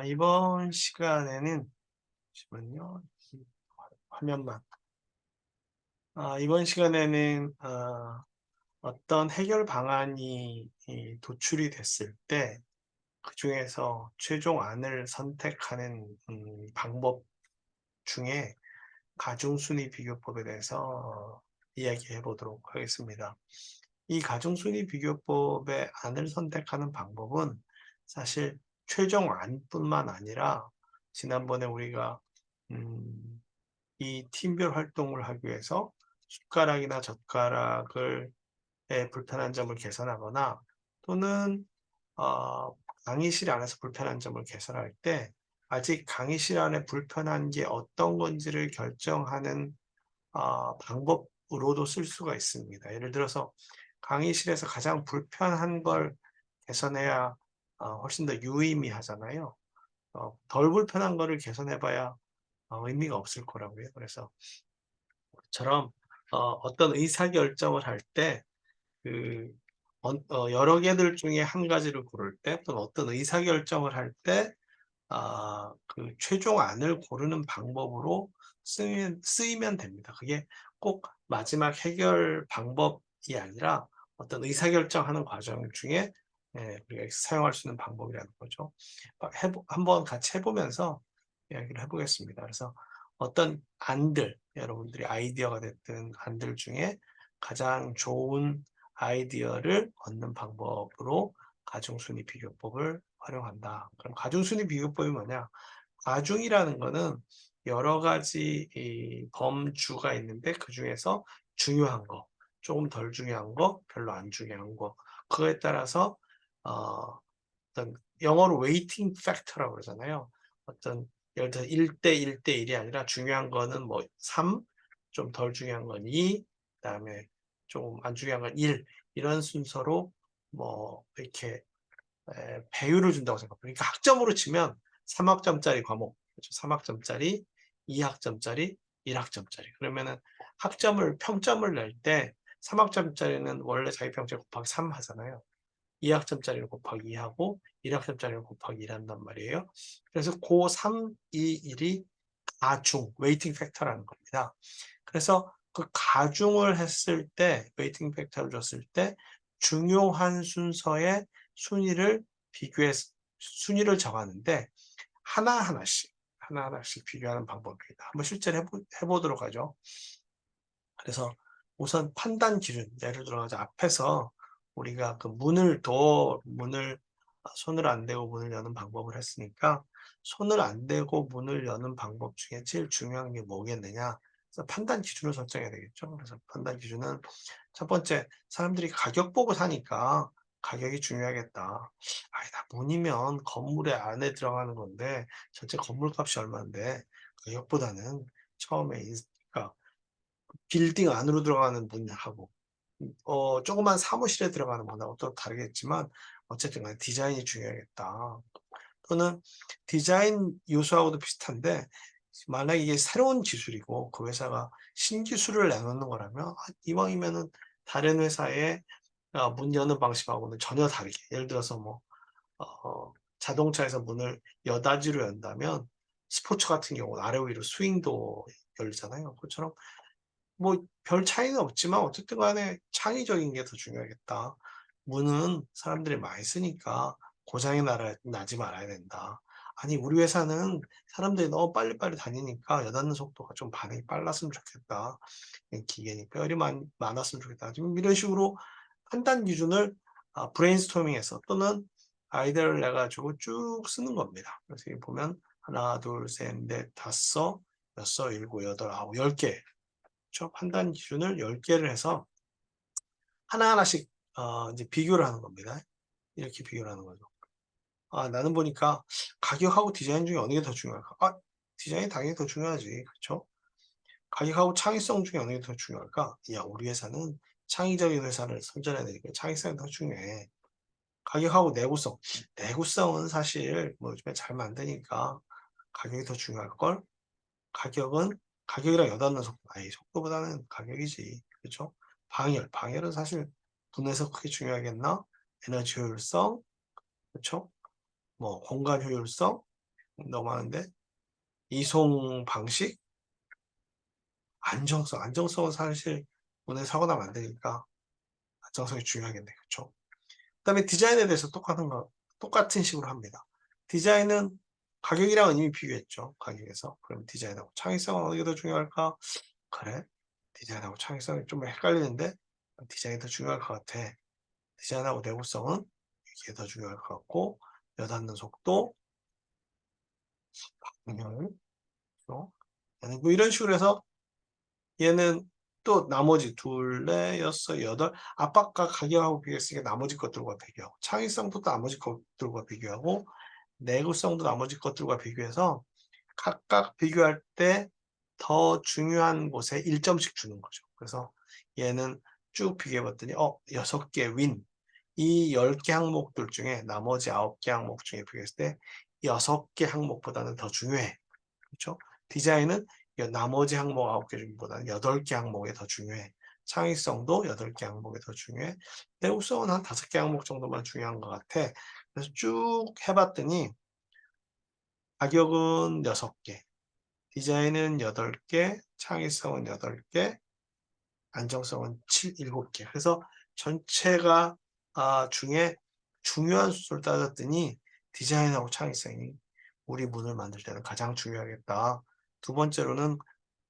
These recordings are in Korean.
이번 시간에는, 잠시만요. 이 화면만. 이번 시간에는, 어떤 해결 방안이 도출이 됐을 때, 그중에서 최종안을 선택하는 방법 중에 가중순위 비교법에 대해서 이야기해 보도록 하겠습니다. 이 가중순위 비교법의 안을 선택하는 방법은 사실 최종안뿐만 아니라 지난번에 우리가 이 팀별 활동을 하기 위해서 숟가락이나 젓가락을 불편한 점을 개선하거나 또는 강의실 안에서 불편한 점을 개선할 때 아직 강의실 안에 불편한 게 어떤 건지를 결정하는 방법으로도 쓸 수가 있습니다. 예를 들어서 강의실에서 가장 불편한 걸 개선해야 훨씬 더 유의미하잖아요. 덜 불편한 거를 개선해봐야 의미가 없을 거라고요. 그래서 처럼 어떤 의사결정을 할 때 그 여러 개들 중에 한 가지를 고를 때 또는 어떤 의사결정을 할 때 그 최종안을 고르는 방법으로 쓰이면 됩니다. 그게 꼭 마지막 해결 방법이 아니라 어떤 의사결정하는 과정 중에 우리가 사용할 수 있는 방법이라는 거죠. 한번 같이 해보면서 이야기를 해보겠습니다. 그래서 어떤 안들, 여러분들이 아이디어가 됐든 안들 중에 가장 좋은 아이디어를 얻는 방법으로 가중순위 비교법을 활용한다. 그럼 가중순위 비교법이 뭐냐? 가중이라는 거는 여러 가지 이 범주가 있는데 그 중에서 중요한 거, 조금 덜 중요한 거, 별로 안 중요한 거, 그거에 따라서 어떤 영어로 웨이팅 팩터라고 그러잖아요. 어떤 예를 들어 1대 1대 1이 아니라 중요한 거는 뭐 3, 좀 덜 중요한 건 2, 그다음에 조금 안 중요한 건 1, 이런 순서로 뭐 이렇게 배율을 준다고 생각해요. 그러니까 학점으로 치면 3학점짜리 과목, 그렇죠? 3학점짜리, 2학점짜리, 1학점짜리. 그러면은 평점을 낼 때 3학점짜리는 원래 자기 평점 곱하기 3 하잖아요. 2학점짜리를 곱하기 2하고 1학점짜리를 곱하기 1 한단 말이에요. 그래서 고 3, 2, 1이 가중, 웨이팅 팩터라는 겁니다. 그래서 그 가중을 했을 때, 웨이팅 팩터를 줬을 때 중요한 순서의 순위를 비교해서 순위를 정하는데 하나하나씩 비교하는 방법입니다. 한번 실제로 해보도록 하죠. 그래서 우선 판단 기준, 예를 들어서 앞에서 우리가 그 문을 손을 안 대고 문을 여는 방법을 했으니까 손을 안 대고 문을 여는 방법 중에 제일 중요한 게 뭐겠느냐? 그래서 판단 기준을 설정해야 되겠죠. 그래서 판단 기준은 첫 번째, 사람들이 가격 보고 사니까 가격이 중요하겠다. 아니다, 문이면 건물의 안에 들어가는 건데 전체 건물 값이 얼마인데 가격보다는 처음에 그러니까 빌딩 안으로 들어가는 문하고 조그만 사무실에 들어가는 문하고 또 다르겠지만 어쨌든 간에 디자인이 중요하겠다. 또는 디자인 요소하고도 비슷한데 만약에 이게 새로운 기술이고 그 회사가 신기술을 내놓는 거라면 이왕이면은 다른 회사의 문 여는 방식하고는 전혀 다르게 예를 들어서 뭐 자동차에서 문을 여닫이로 연다면 스포츠 같은 경우는 아래 위로 스윙도 열리잖아요. 그것처럼 뭐 별 차이는 없지만 어쨌든 간에 창의적인 게 더 중요하겠다. 문은 사람들이 많이 쓰니까 고장이 나지 말아야 된다. 아니 우리 회사는 사람들이 너무 빨리빨리 다니니까 여닫는 속도가 좀 반응이 빨랐으면 좋겠다. 기계니까 열이 많았으면 좋겠다. 지금 이런 식으로 판단 기준을 브레인스토밍해서 또는 아이디어를 내 가지고 쭉 쓰는 겁니다. 그래서 여기 보면 하나, 둘, 셋, 넷, 다섯, 여섯, 일곱, 여덟, 아홉, 10개. 판단 기준을 10개를 해서 하나하나씩 이제 비교를 하는 겁니다. 이렇게 비교를 하는 거죠. 나는 보니까 가격하고 디자인 중에 어느 게 더 중요할까? 디자인이 당연히 더 중요하지. 그렇죠? 가격하고 창의성 중에 어느 게 더 중요할까? 야, 우리 회사는 창의적인 회사를 선전해야 되니까 창의성이 더 중요해. 가격하고 내구성. 내구성은 사실 뭐 요즘에 잘 만드니까 가격이 더 중요할걸? 가격이랑 여닫는 속도. 속도보다는 가격이지. 그렇죠? 방열은 사실 분해서 크게 중요하겠나? 에너지 효율성, 그렇죠? 뭐 공간 효율성 너무 많은데 이송 방식, 안정성은 사실 오늘 사고 나면 안 되니까 안정성이 중요하겠네, 그렇죠? 그다음에 디자인에 대해서 똑같은 식으로 합니다. 디자인은 가격이랑은 이미 비교했죠. 가격에서. 그럼 디자인하고 창의성은 어디가 더 중요할까? 그래. 디자인하고 창의성이 좀 헷갈리는데 디자인이 더 중요할 것 같아. 디자인하고 내구성은 이게 더 중요할 것 같고 여닫는 속도, 방열, 뭐 이런 식으로 해서 얘는 또 나머지 둘, 넷, 여섯, 여덟 압박과 가격하고 비교했으니까 나머지 것들과 비교하고 창의성도 또 나머지 것들과 비교하고 내구성도 나머지 것들과 비교해서 각각 비교할 때 더 중요한 곳에 1점씩 주는 거죠. 그래서 얘는 쭉 비교해 봤더니 6개 윈. 이 10개 항목들 중에 나머지 9개 항목 중에 비교했을 때 6개 항목보다는 더 중요해. 그렇죠? 디자인은 나머지 항목 9개 중보다는 8개 항목에 더 중요해. 창의성도 8개 항목에 더 중요해. 내구성은 한 5개 항목 정도만 중요한 것 같아. 그래서 쭉 해봤더니 가격은 6개, 디자인은 8개, 창의성은 8개, 안정성은 7개. 그래서 전체가 중에 중요한 수를 따졌더니 디자인하고 창의성이 우리 문을 만들 때는 가장 중요하겠다. 두 번째로는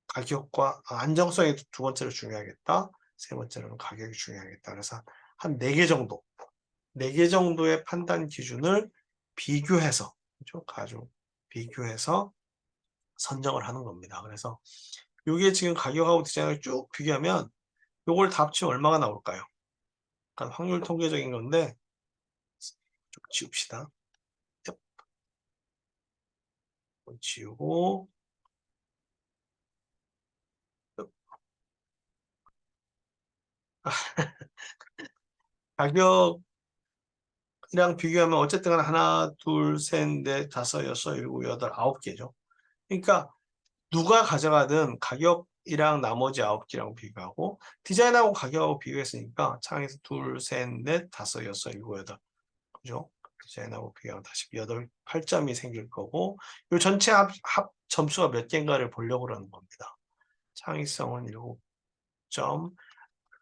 가격과 안정성이 두 번째로 중요하겠다. 세 번째로는 가격이 중요하겠다. 그래서 한 4개 정도, 4개 정도의 판단 기준을 비교해서, 그렇죠? 가지고 비교해서 선정을 하는 겁니다. 그래서 이게 지금 가격하고 디자인을 쭉 비교하면 요걸 다 합치면 얼마가 나올까요? 약간 확률 통계적인 건데 좀 지웁시다. 지우고 가격이랑 비교하면 어쨌든 하나, 둘, 셋, 넷, 다섯, 여섯, 일곱, 여덟, 9개죠. 그러니까 누가 가져가든 가격이랑 나머지 9개랑 비교하고 디자인하고 가격하고 비교했으니까 창에서 둘, 셋, 넷, 다섯, 여섯, 일곱, 여덟. 그죠? 디자인하고 비교하면 다시 8점이 생길 거고 이 전체 합 점수가 몇 개인가를 보려고 그러는 겁니다. 창의성은 7점.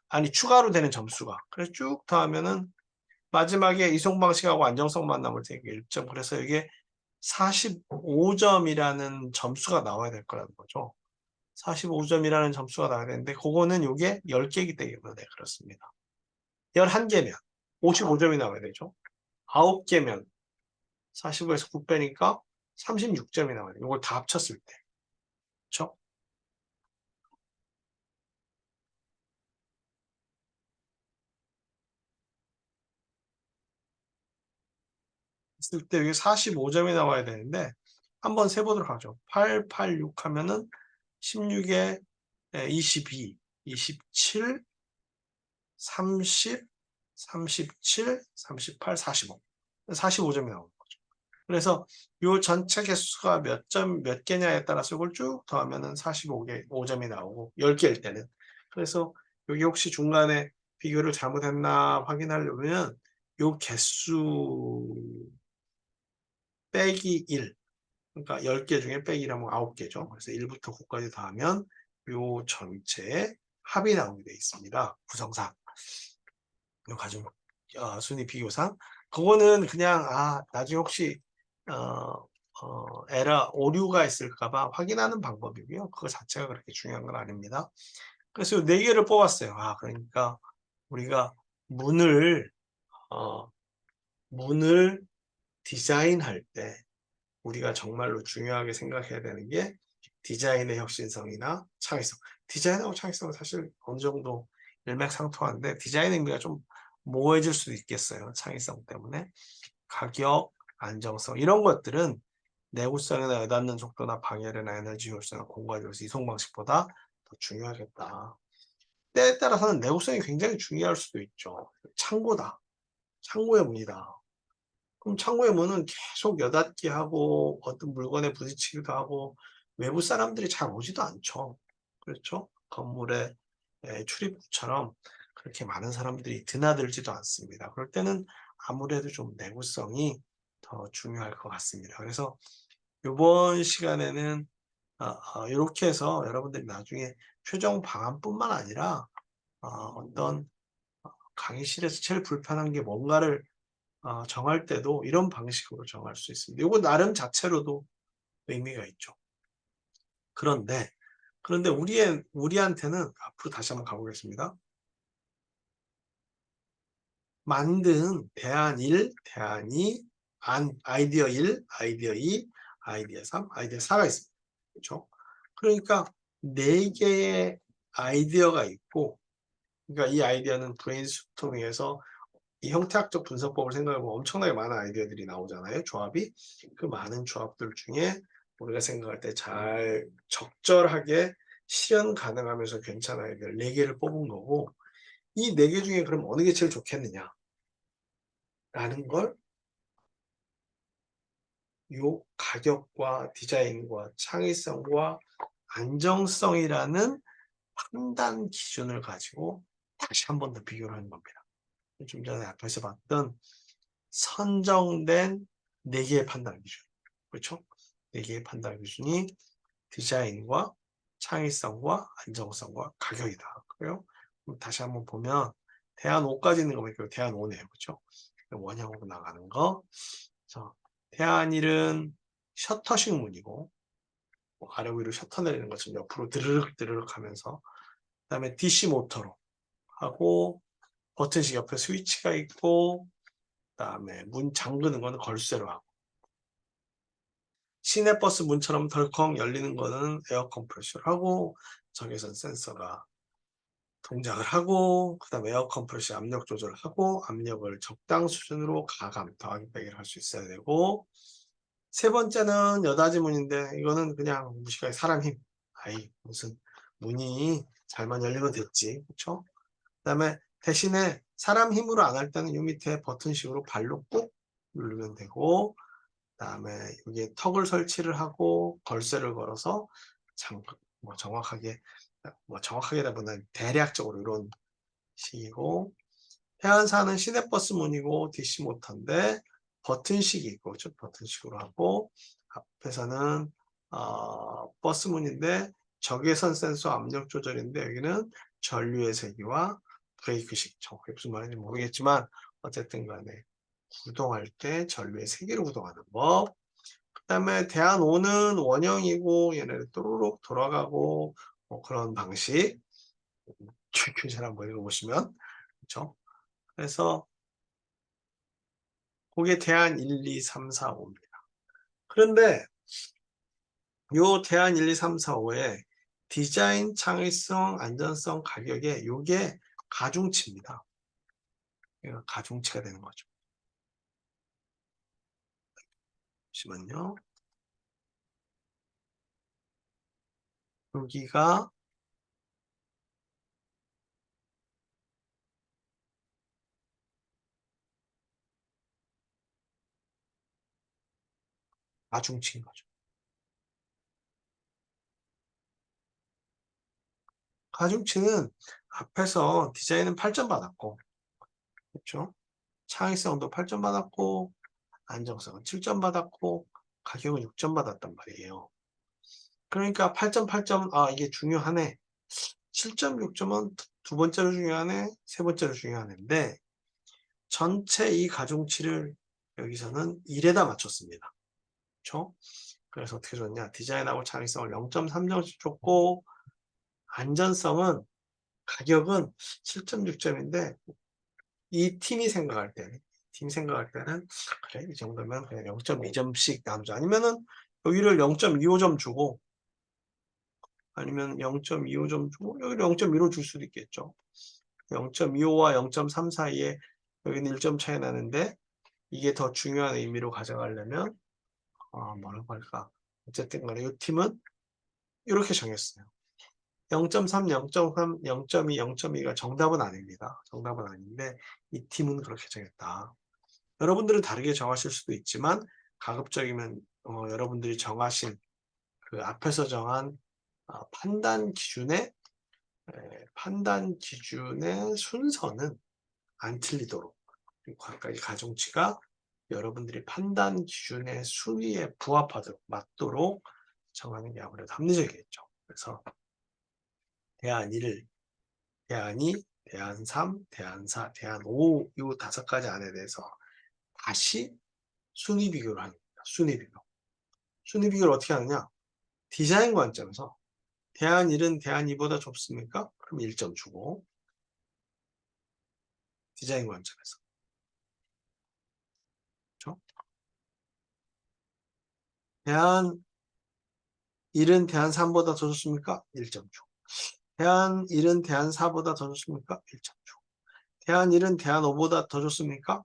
아니 추가로 되는 점수가. 그래서 쭉 더하면은 마지막에 이송 방식하고 안정성만 남을 테니까 1점. 그래서 이게 45점이라는 점수가 나와야 될 거라는 거죠. 45점이라는 점수가 나와야 되는데 그거는 이게 10개이기 때문에 그렇습니다. 11개면 55점이 나와야 되죠. 9개면 45에서 9 빼니까 36점이 나와요. 이걸 다 합쳤을 때. 그렇죠? 했을 때 여기 45점이 나와야 되는데 한번 세보도록 하죠. 8, 8, 6 하면은 16에 22, 27, 30, 37, 38, 45. 45점이 나오는 거죠. 그래서 이 전체 개수가 몇 개냐에 따라서 이걸 쭉 더하면은 45개, 5점이 나오고 10개일 때는. 그래서 여기 혹시 중간에 비교를 잘못했나 확인하려면 요 개수 빼기 1. 그러니까 10개 중에 빼기 1하면 9개죠. 그래서 1부터 9까지 더하면 요 전체의 합이 나오게 되어 있습니다. 구성상. 요 가중 순위 비교상. 그거는 그냥 나중에 혹시 에러 오류가 있을까봐 확인하는 방법이고요. 그거 자체가 그렇게 중요한 건 아닙니다. 그래서 요 4개를 뽑았어요. 그러니까 우리가 문을 어, 문을 디자인할 때 우리가 정말로 중요하게 생각해야 되는 게 디자인의 혁신성이나 창의성. 디자인하고 창의성은 사실 어느 정도 일맥상통하는데 디자인의 의미가 좀 모호해질 수도 있겠어요. 창의성 때문에. 가격, 안정성 이런 것들은 내구성이나 여닫는 속도나 방열이나 에너지 효율성이나 공간 효율성 이송 방식보다 더 중요하겠다. 때에 따라서는 내구성이 굉장히 중요할 수도 있죠. 창고다. 창고의 문이다. 그럼 창고의 문은 계속 여닫기 하고 어떤 물건에 부딪히기도 하고 외부 사람들이 잘 오지도 않죠. 그렇죠? 건물의 출입구처럼 그렇게 많은 사람들이 드나들지도 않습니다. 그럴 때는 아무래도 좀 내구성이 더 더 중요할 것 같습니다. 그래서 이번 시간에는 이렇게 해서 여러분들이 나중에 최종 방안뿐만 아니라 어떤 강의실에서 제일 불편한 게 뭔가를 정할 때도 이런 방식으로 정할 수 있습니다. 이거 나름 자체로도 의미가 있죠. 그런데 우리한테는 앞으로 다시 한번 가보겠습니다. 만든 대안 1, 대안 2, 아이디어 1, 아이디어 2, 아이디어 3, 아이디어 4가 있습니다. 그렇죠? 그러니까 4개의 아이디어가 있고, 그러니까 이 아이디어는 브레인스토밍에서 이 형태학적 분석법을 생각해보면 엄청나게 많은 아이디어들이 나오잖아요. 조합이. 그 많은 조합들 중에 우리가 생각할 때 잘 적절하게 실현 가능하면서 괜찮은 아이디어를 4개를 뽑은 거고, 이 4개 중에 그럼 어느 게 제일 좋겠느냐 라는 걸 요 가격과 디자인과 창의성과 안정성이라는 판단 기준을 가지고 다시 한 번 더 비교를 하는 겁니다. 좀 전에 앞에서 봤던 선정된 4개의 판단 기준. 그렇죠? 4개의 판단 기준이 디자인과 창의성과 안정성과 가격이다. 그래요? 다시 한번 보면 대안 5까지 있는 거 보니까 대안 5네요. 그렇죠? 원형으로 나가는 거. 자, 대안 1은 셔터식 문이고 아래 위로 셔터 내리는 것처럼 옆으로 드르륵 드르륵 하면서 그다음에 DC 모터로 하고 버튼식 옆에 스위치가 있고 그다음에 문 잠그는 거는 걸쇠로 하고 시내버스 문처럼 덜컹 열리는 거는 에어 컴프레셔를 하고 적외선 센서가 동작을 하고 그다음에 에어 컴프레셔 압력 조절을 하고 압력을 적당 수준으로 가감 더하기 빼기를 할 수 있어야 되고 세 번째는 여닫이 문인데 이거는 그냥 무식하게 사람 힘. 아이 무슨 문이 잘만 열리면 됐지. 그렇죠? 그다음에 대신에 사람 힘으로 안 할 때는 이 밑에 버튼식으로 발로 꾹 누르면 되고 그다음에 여기에 턱을 설치를 하고 걸쇠를 걸어서 뭐 정확하게라보다 대략적으로 이런 식이고 해안사는 시내버스 문이고 DC 모터인데 버튼식이 있고 그렇죠? 버튼식으로 하고 앞에서는 버스 문인데 적외선 센서 압력 조절인데 여기는 전류의 세기와 브레이크식 정확히 무슨 말인지 모르겠지만 어쨌든 간에 구동할 때 전류의 세기로 구동하는 법. 그 다음에 대안 5는 원형이고 얘네를 또르륵 돌아가고 뭐 그런 방식. 교재를 한번 읽어보시면 그렇죠? 그래서 그게 대안 1, 2, 3, 4, 5입니다. 그런데 요 대안 1, 2, 3, 4, 5에 디자인, 창의성, 안전성, 가격에 요게 가중치입니다. 가중치가 되는 거죠. 잠시만요. 여기가 가중치인 거죠. 가중치는 앞에서 디자인은 8점 받았고, 그렇죠? 창의성도 8점 받았고, 안정성은 7점 받았고, 가격은 6점 받았단 말이에요. 그러니까 8점, 8점, 이게 중요하네. 7점, 6점은 두 번째로 중요하네, 세 번째로 중요하는데, 전체 이 가중치를 여기서는 1에다 맞췄습니다. 그렇죠? 그래서 어떻게 줬냐? 디자인하고 창의성을 0.3점씩 줬고, 안전성은 가격은 7점, 6점인데, 이 팀이 생각할 때는, 그래, 이 정도면 그냥 0.2점씩 나누자. 아니면은, 여기를 0.25점 주고, 아니면 0.25점 주고, 여기를 0.15 줄 수도 있겠죠. 0.25와 0.3 사이에 여기는 1점 차이 나는데, 이게 더 중요한 의미로 가져가려면, 뭐라고 할까. 어쨌든 간에 이 팀은 이렇게 정했어요. 0.3, 0.3, 0.2, 0.2가 정답은 아닙니다. 정답은 아닌데, 이 팀은 그렇게 정했다. 여러분들은 다르게 정하실 수도 있지만 가급적이면 여러분들이 정하신 그 앞에서 정한 판단 기준의 순서는 안 틀리도록 각각의 가중치가 여러분들이 판단 기준의 순위에 부합하도록 맞도록 정하는 게 아무래도 합리적이겠죠. 그래서 대안 1, 대안 2, 대안 3, 대안 4, 대안 5, 이 5가지 안에 대해서 다시 순위 비교를 하는 겁니다. 순위 비교. 순위 비교를 어떻게 하느냐? 디자인 관점에서 대안 1은 대안 2보다 좁습니까? 그럼 1점 주고, 디자인 관점에서. 그렇죠? 대안 1은 대안 3보다 더 좋습니까? 1점 주고. 대안 1은 대안 4보다 더 좋습니까? 1점 주고. 대안 1은 대안 5보다 더 좋습니까?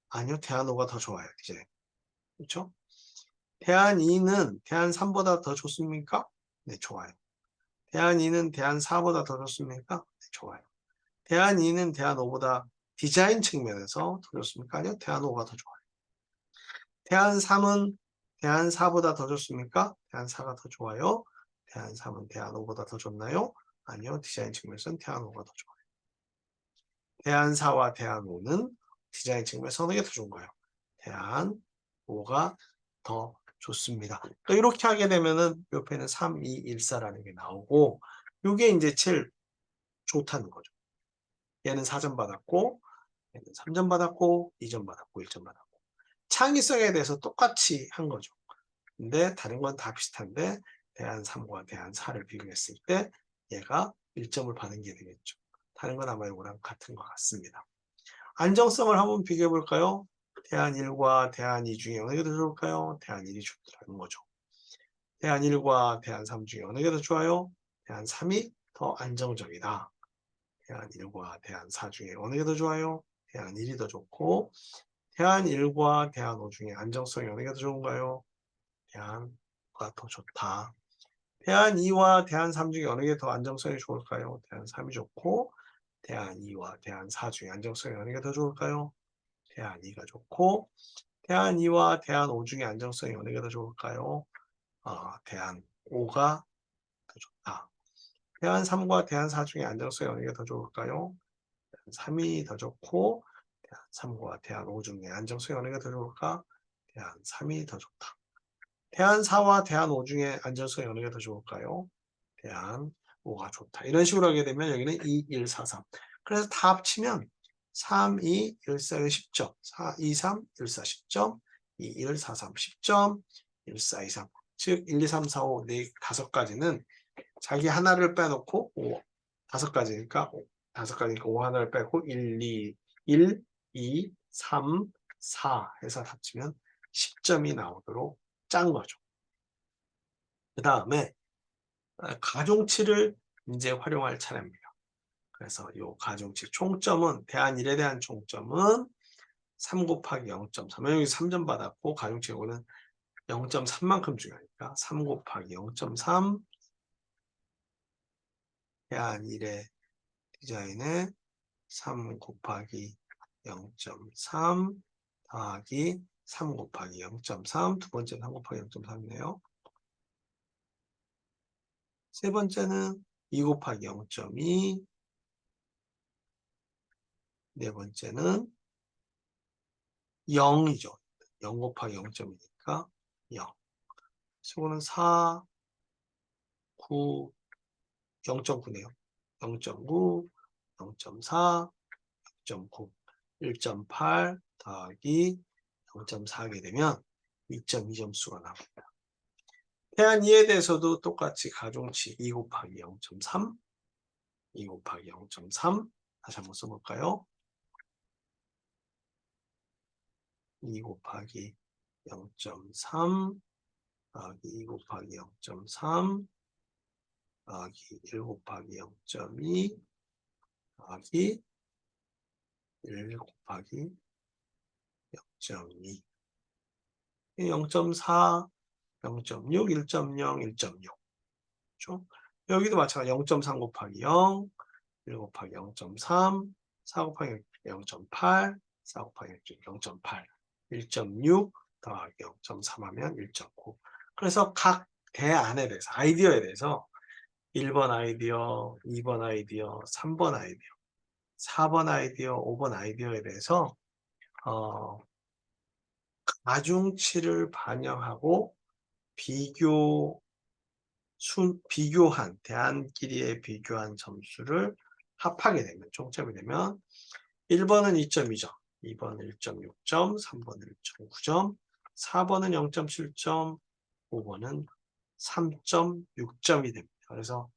아니요, 대안 5가 더 좋아요, 디자인. 그렇죠? 대안 2는 대안 3보다 더 좋습니까? 네, 좋아요. 대안 2는 대안 4보다 더 좋습니까? 네, 좋아요. 대안 2는 대안 5보다 디자인 측면에서 더 좋습니까? 아니요, 대안 5가 더 좋아요. 대안 3은 대안 4보다 더 좋습니까? 대안 4가 더 좋아요. 대안 3은 대안 5보다 더 좋나요? 아니요, 디자인 측면에서는 대안 5가 더 좋아요. 대안 4와 대안 5는 디자인 측면에서 어느 게 더 좋은가요? 대안 5가 더 좋습니다. 또 이렇게 하게 되면은 옆에는 3, 2, 1, 4라는 게 나오고, 이게 이제 제일 좋다는 거죠. 얘는 4점 받았고, 얘는 3점 받았고, 2점 받았고, 1점 받았고. 창의성에 대해서 똑같이 한 거죠. 근데 다른 건 다 비슷한데, 대안 3과 대안 4를 비교했을 때 얘가 1점을 받은 게 되겠죠. 다른 건 아마 이거랑 같은 것 같습니다. 안정성을 한번 비교해 볼까요? 대안 1과 대안 2 중에 어느 게 더 좋을까요? 대안 1이 좋다는 거죠. 대안 1과 대안 3 중에 어느 게 더 좋아요? 대안 3이 더 안정적이다. 대안 1과 대안 4 중에 어느 게 더 좋아요? 대안 1이 더 좋고, 대안 1과 대안 5 중에 안정성이 어느 게 더 좋은가요? 대안과 더 좋다. 대안 2와 대안 3 중에 어느 게 더 안정성이 좋을까요? 대안 3이 좋고, 대안 2와 대안 4 중에 안정성이 어느 게 더 좋을까요? 대안 2가 좋고, 대안 2와 대안 5 중에 안정성이 어느 게 더 좋을까요? 대안 5가 더 좋다. 대안 3과 대안 4 중에 안정성이 어느 게 더 좋을까요? 대안 3이 더 좋고, 대안 3과 대안 5 중에 안정성이 어느 게 더 좋을까? 대안 3이 더 좋다. 대안 4와 대안 5 중에 안정성이 어느 게 더 좋을까요? 대안 5가 좋다. 이런 식으로 하게 되면 여기는 2, 1, 4, 3. 그래서 다 합치면 3, 2, 1, 4, 10점. 4, 2, 3, 1, 4, 10점. 2, 1, 4, 3, 10점. 1, 4, 2, 3. 즉, 1, 2, 3, 4, 5, 5가지는 자기 하나를 빼놓고 5, 5가지니까 5가지니까 5 하나를 빼고 1, 2, 1, 2, 3, 4 해서 합치면 10점이 나오도록 짠 거죠. 그 다음에 가중치를 이제 활용할 차례입니다. 그래서 이 가중치 총점은 대안 1에 대한 총점은 3 곱하기 0.3. 여기 3점 받았고 가중치 이거는 0.3만큼 중요하니까 3 곱하기 0.3 대안 1의 디자인에 3 곱하기 0.3 더하기 3 곱하기 0.3 두 번째는 3 곱하기 0.3이네요. 세 번째는 2 곱하기 0.2 네 번째는 0이죠. 0 곱하기 0.2니까 0. 이거는 4, 9, 0.9네요. 0.9, 0.4, 0.9, 1.8 더하기 0.4 하게 되면 2.2점수가 나옵니다. 대안 2에 대해서도 똑같이 가중치 2 곱하기 0.3, 2 곱하기 0.3 다시 한번 써볼까요? 2 곱하기 0.3 더하기 2 곱하기 0.3 더하기 1 곱하기 0.2 더하기 1 곱하기 0.2 0.4, 0.6, 1.0, 1.6 그렇죠? 여기도 마찬가지 0.3 곱하기 0, 1 곱하기 0.3, 4 곱하기 0.8, 4 곱하기 0.8, 1.6 더하기 0.3 하면 1.9. 그래서 각 대안에 대해서, 아이디어에 대해서 1번 아이디어, 2번 아이디어, 3번 아이디어, 4번 아이디어, 5번 아이디어에 대해서 가중치를 반영하고 비교한 대안끼리의 비교한 점수를 합하게 되면 총점이 되면 1번은 2.2점, 2번은 1.6점, 3번은 1.9점, 4번은 0.7점, 5번은 3.6점이 됩니다. 그래서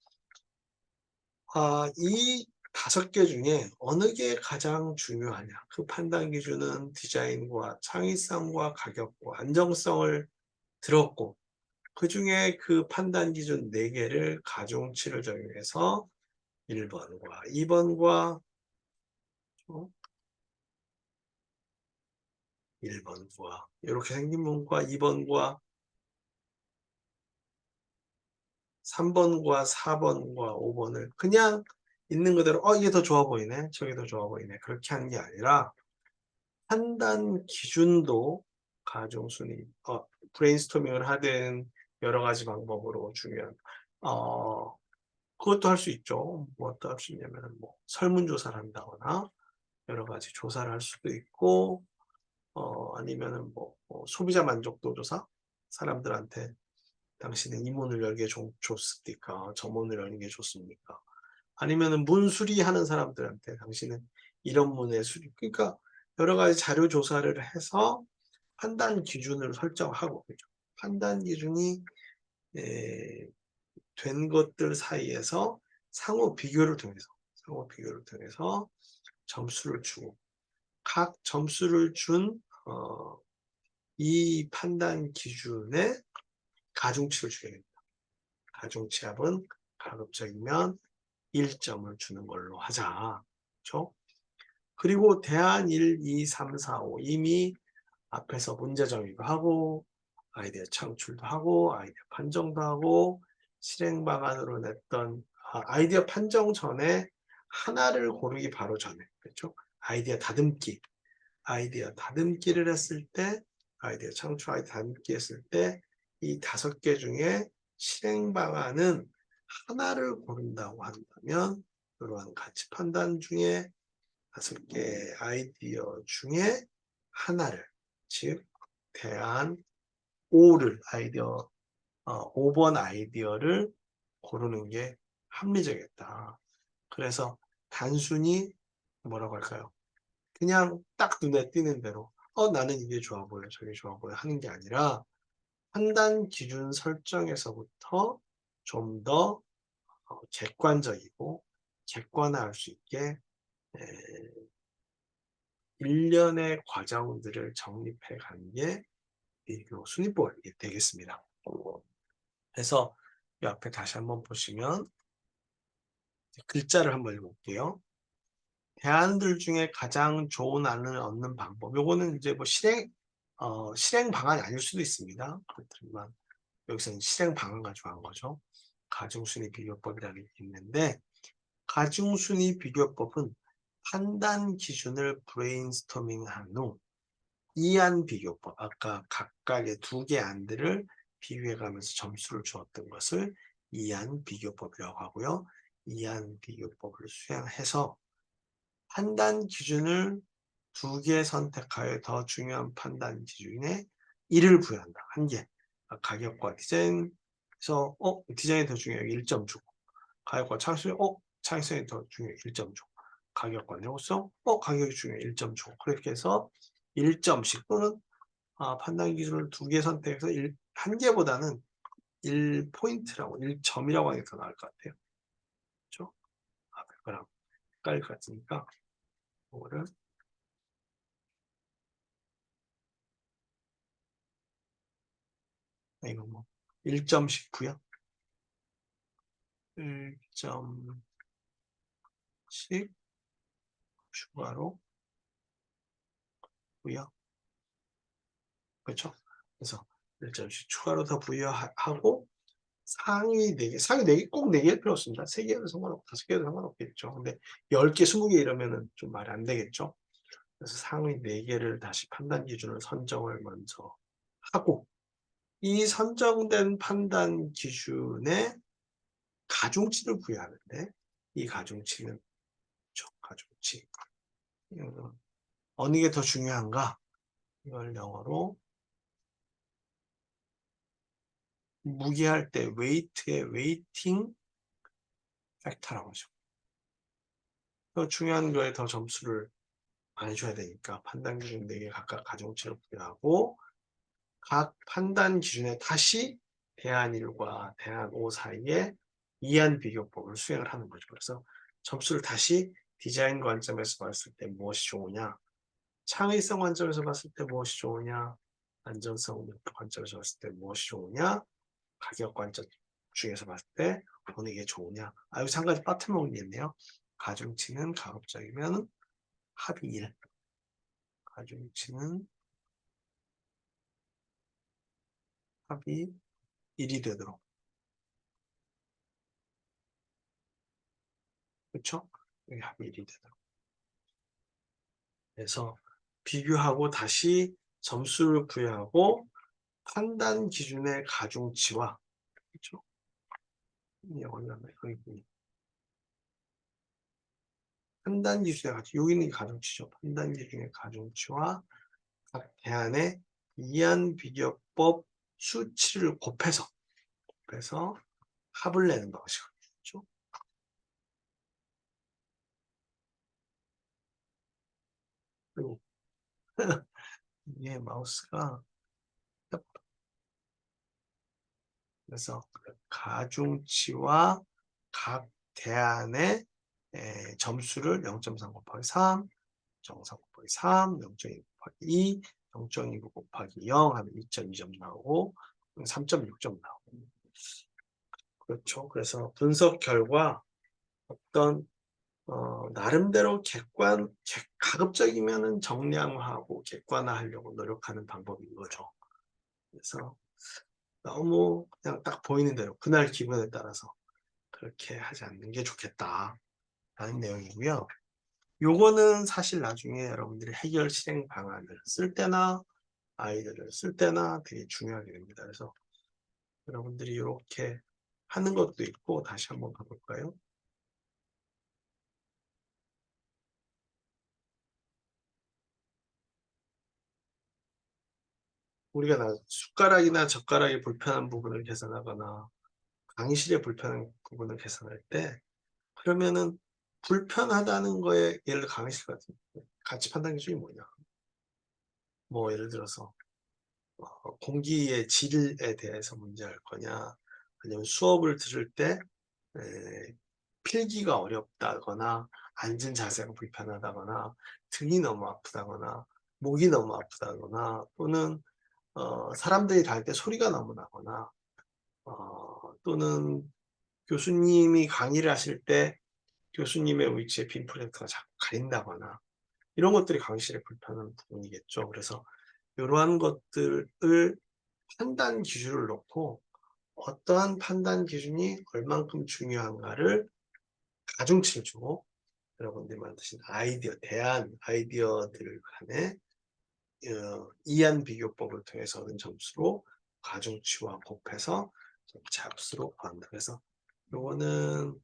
이 5개 중에 어느 게 가장 중요하냐, 그 판단 기준은 디자인과 창의성과 가격과 안정성을 들었고, 그 중에 그 판단 기준 4개를 가중치를 적용해서 1번과 2번과 1번과 이렇게 생긴 문과 2번과 3번과 4번과 5번을 그냥 있는 그대로 이게 더 좋아 보이네, 저게 더 좋아 보이네, 그렇게 하는 게 아니라 판단 기준도 가중순위, 브레인스토밍을 하든 여러 가지 방법으로 중요한 그것도 할 수 있죠. 무엇도 할 수 있냐면 뭐 설문조사를 한다거나 여러 가지 조사를 할 수도 있고, 아니면은 뭐 소비자 만족도 조사, 사람들한테 당신은 이 문을 열게 좋습니까? 저 문을 열는 게 좋습니까? 아니면은 문 수리하는 사람들한테 당신은 이런 문의 수리, 그러니까 여러 가지 자료 조사를 해서 판단 기준을 설정하고, 그죠? 판단 기준이 된 것들 사이에서 상호 비교를 통해서 점수를 주고, 각 점수를 준 이 판단 기준의 가중치를 주게 됩니다. 가중치합은 가급적이면 1점을 주는 걸로 하자. 그렇죠? 그리고 대안 1, 2, 3, 4, 5 이미 앞에서 문제 정의도 하고 아이디어 창출도 하고 아이디어 판정도 하고 실행 방안으로 냈던 아이디어 판정 전에 하나를 고르기 바로 전에, 그렇죠? 아이디어 다듬기를 했을 때, 아이디어 창출, 아이디어 다듬기 했을 때 이 5개 중에 실행 방안은 하나를 고른다고 한다면 이러한 가치 판단 중에 5개 아이디어 중에 하나를, 즉 대안 5를 아이디어 5번 아이디어를 고르는 게 합리적이었다. 그래서 단순히 뭐라고 할까요? 그냥 딱 눈에 띄는 대로 나는 이게 좋아 보여, 저게 좋아 보여 하는 게 아니라 판단 기준 설정에서부터 좀 더 객관적이고 객관화할 수 있게 일련의 과정들을 정립해 가는 게 비교 순위법이 되겠습니다. 그래서 이 앞에 다시 한번 보시면 글자를 한번 읽어볼게요. 대안들 중에 가장 좋은 안을 얻는 방법. 요거는 이제 뭐 실행 방안이 아닐 수도 있습니다. 그렇지만 여기서는 실행 방안 가지고 한 거죠. 가중순위 비교법이라는 게 있는데, 가중순위 비교법은 판단 기준을 브레인스토밍한 후 이안 비교법, 아까 각각의 2개 안들을 비교해가면서 점수를 주었던 것을 이안 비교법이라고 하고요. 이안 비교법을 수행해서 판단 기준을 2개 선택하여 더 중요한 판단 기준에 1을 부여한다. 1개. 가격과 디자인에서 디자인이 더 중요해 1점 주고, 가격과 창의성이 더 중요해 1점 주고, 가격과 내구성 가격이 중요해 1점 주고, 그렇게 해서 1점씩 또는 판단 기준을 2개 선택해서 1개보다는 1포인트라고 1점이라고 하는 게 더 나을 것 같아요. 그렇죠? 그거랑 헷갈릴 것 같으니까 이거를 이거 뭐 1점씩 부여, 1점씩 추가로 부여, 그렇죠? 그래서 1점씩 추가로 더 부여하고 상위 4개 꼭 4개일 필요 없습니다. 3개도 상관없고 5개도 상관없겠죠. 근데 10개, 20개 이러면은 좀 말이 안 되겠죠. 그래서 상위 4개를 다시 판단 기준을 선정을 먼저 하고, 이 선정된 판단 기준에 가중치를 부여하는데, 이 가중치는 가중치 어느 게 더 중요한가? 이걸 영어로 무게할 때 웨이트의 웨이팅 팩터라고 하죠. 더 중요한 거에 더 점수를 많이 줘야 되니까 판단 기준 4개 각각 가중치를 부여하고 각 판단 기준에 다시 대안1과 대안5 사이에 이한 비교법을 수행을 하는 거죠. 그래서 점수를 다시 디자인 관점에서 봤을 때 무엇이 좋으냐, 창의성 관점에서 봤을 때 무엇이 좋으냐, 안전성 관점에서 봤을 때 무엇이 좋으냐, 가격 관점 중에서 봤을 때 어느 게 좋으냐. 여기서 한 가지 빠트먹은 게 있네요. 가중치는 가급적이면 합이 1. 가중치는 합이 1이 되도록. 그렇죠? 여기 합이 1이 되도록. 그래서 비교하고 다시 점수를 부여하고 판단 기준의 가중치와 그렇죠? 여기 판단 기준의 가중, 여기 있는 게 가중치죠. 판단 기준의 가중치와 각 대안의 이한 비교법 수치를 곱해서 합을 내는 방식이죠. 그리고 이게 마우스가 그래서 가중치와 각 대안의 점수를 0.3 곱하기 3, 0.3 곱하기 3, 0.2 곱하기 2, 0.29 곱하기 0 하면 2.2점 나오고 3.6점 나오고 그렇죠. 그래서 분석 결과 어떤 나름대로 가급적이면은 정량화하고 객관화하려고 노력하는 방법인 거죠. 그래서 너무 그냥 딱 보이는 대로 그날 기분에 따라서 그렇게 하지 않는 게 좋겠다라는 내용이고요. 요거는 사실 나중에 여러분들이 해결 실행 방안을 쓸 때나 아이들을 쓸 때나 되게 중요하게 됩니다. 그래서 여러분들이 이렇게 하는 것도 있고 다시 한번 가볼까요? 우리가 숟가락이나 젓가락이 불편한 부분을 개선하거나 강의실에 불편한 부분을 개선할 때 그러면은 불편하다는 거에 예를 들어 강의실 같은 가치 판단 기준이 뭐냐? 뭐 예를 들어서 공기의 질에 대해서 문제할 거냐, 아니면 수업을 들을 때 필기가 어렵다거나 앉은 자세가 불편하다거나 등이 너무 아프다거나 목이 너무 아프다거나 또는 사람들이 다닐 때 소리가 너무 나거나 또는 교수님이 강의를 하실 때 교수님의 위치에 빈 프로젝터가 자꾸 가린다거나 이런 것들이 강의실의 불편한 부분이겠죠. 그래서 이러한 것들을 판단 기준을 놓고 어떠한 판단 기준이 얼만큼 중요한가를 가중치를 주고 여러분들이 만드신 대안 아이디어들 간의 이한 비교법을 통해서 얻은 점수로 가중치와 곱해서 잡수로 구한다. 그래서 요거는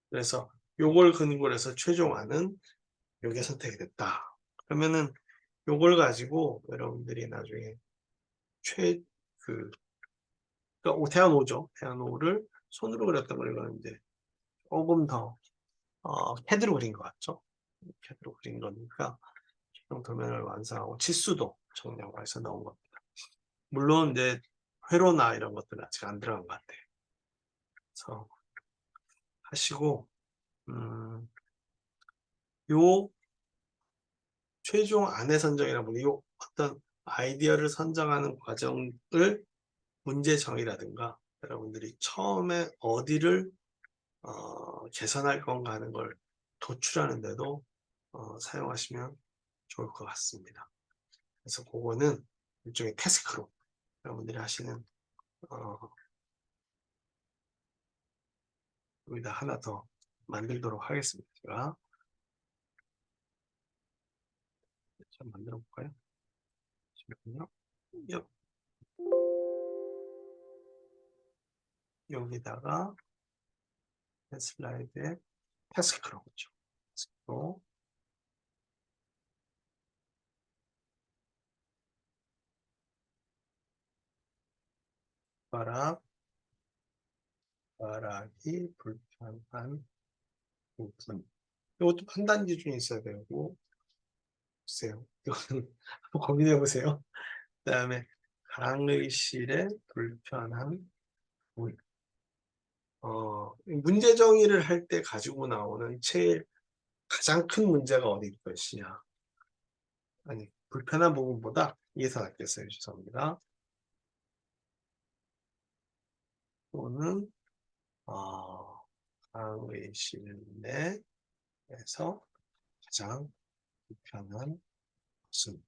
그래서 요걸 근거로 해서 최종화는 요게 선택이 됐다. 그러면은 요걸 가지고 여러분들이 나중에 최, 그, 그러니까 대안 5죠. 대안 5를 손으로 그렸던 걸 이거는 이제 조금 더, 캐드로 그린 것 같죠. 캐드로 그린 거니까 최종 도면을 완성하고 치수도 정량화해서 넣은 겁니다. 물론 이제 회로나 이런 것들은 아직 안 들어간 것 같아요. 그래서 하시고, 요 최종 안내 선정이라고 보니 요 어떤 아이디어를 선정하는 과정을 문제 정의라든가 여러분들이 처음에 어디를 개선할 건가 하는 걸 도출하는데도 사용하시면 좋을 것 같습니다. 그래서 그거는 일종의 태스크로 여러분들이 하시는 여기다 하나 더 만들도록 하겠습니다. 제가 좀 만들어 볼까요? 잠깐만요. 여기다가 슬라이드에 태스크로 그죠. 또 숟가락, 숟가락이 불편한 부분. 이것도 판단 기준이 있어야 되고, 글쎄요. 이거는 한번 고민해 보세요. 그다음에 강의실에 불편한 부분. 문제 정의를 할 때 가지고 나오는 제일 가장 큰 문제가 어디일 것이냐. 아니, 불편한 부분보다 이게 더 낫겠어요. 죄송합니다. 또는 강의실 내에서 가장 불편한 것은.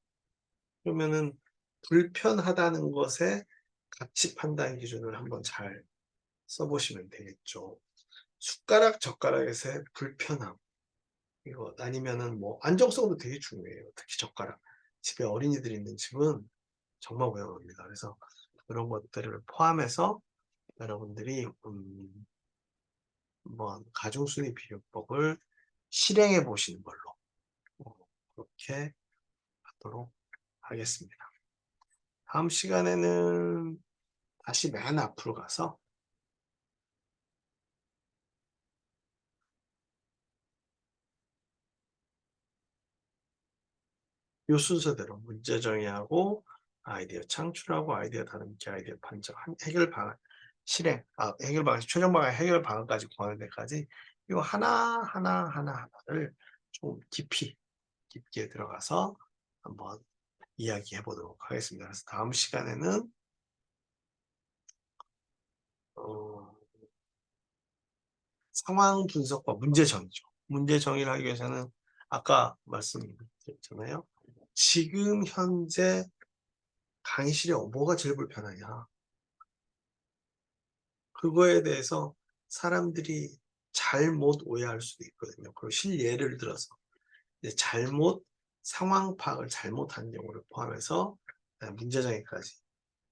그러면은 불편하다는 것에 가치 판단 기준을 한번 잘 써보시면 되겠죠. 숟가락, 젓가락에서의 불편함. 이거 아니면은 뭐 안정성도 되게 중요해요. 특히 젓가락. 집에 어린이들이 있는 집은 정말 위험합니다. 그래서 그런 것들을 포함해서 여러분들이 한번 가중순위 비교법을 실행해 보시는 걸로 그렇게 하도록 하겠습니다. 다음 시간에는 다시 맨 앞으로 가서 이 순서대로 문제 정의하고 아이디어 창출하고 아이디어 다듬기, 아이디어 판정, 해결 방안, 실행, 해결 방안, 최종 방안, 해결 방안까지 구하는 데까지 이 하나를 좀 깊게 들어가서 한번 이야기해 보도록 하겠습니다. 그래서 다음 시간에는 어, 상황 분석과 문제 정의죠. 문제 정의를 하기 위해서는 아까 말씀드렸잖아요. 지금 현재 강의실에 뭐가 제일 불편하냐. 그거에 대해서 사람들이 잘못 오해할 수도 있거든요. 그리고 실예를 들어서 이제 상황 파악을 잘못한 경우를 포함해서 문제 정의까지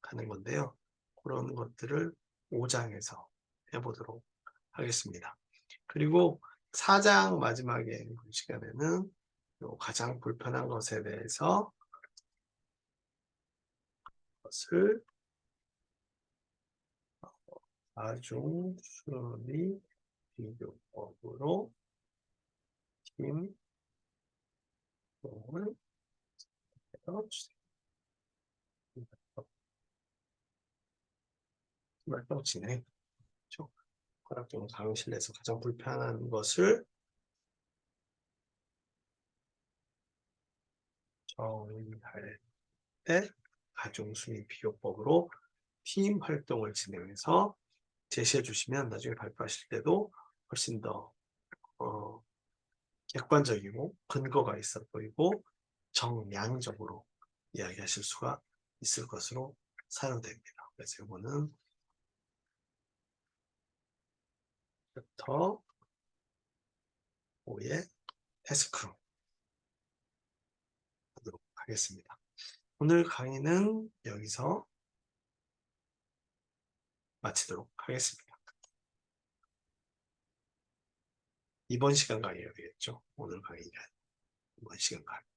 가는 건데요. 그런 것들을 5장에서 해보도록 하겠습니다. 그리고 4장 마지막에 그 시간에는 가장 불편한 것에 대해서 것을 가중순위 비교법으로 팀 활동을 해주세요. 활동 진행. 숟가락종 강의실에서 가장 불편한 것을 정의할 때 가중순위 비교법으로 팀 활동을 진행해서 제시해 주시면 나중에 발표하실 때도 훨씬 더 객관적이고 근거가 있어 보이고 정량적으로 이야기하실 수가 있을 것으로 사용됩니다. 그래서 이거는 챕터 5의 태스크로 하도록 하겠습니다. 오늘 강의는 여기서 마치도록 하겠습니다. 이번 시간 강의가 되겠죠. 오늘 강의가 이번 시간 강의.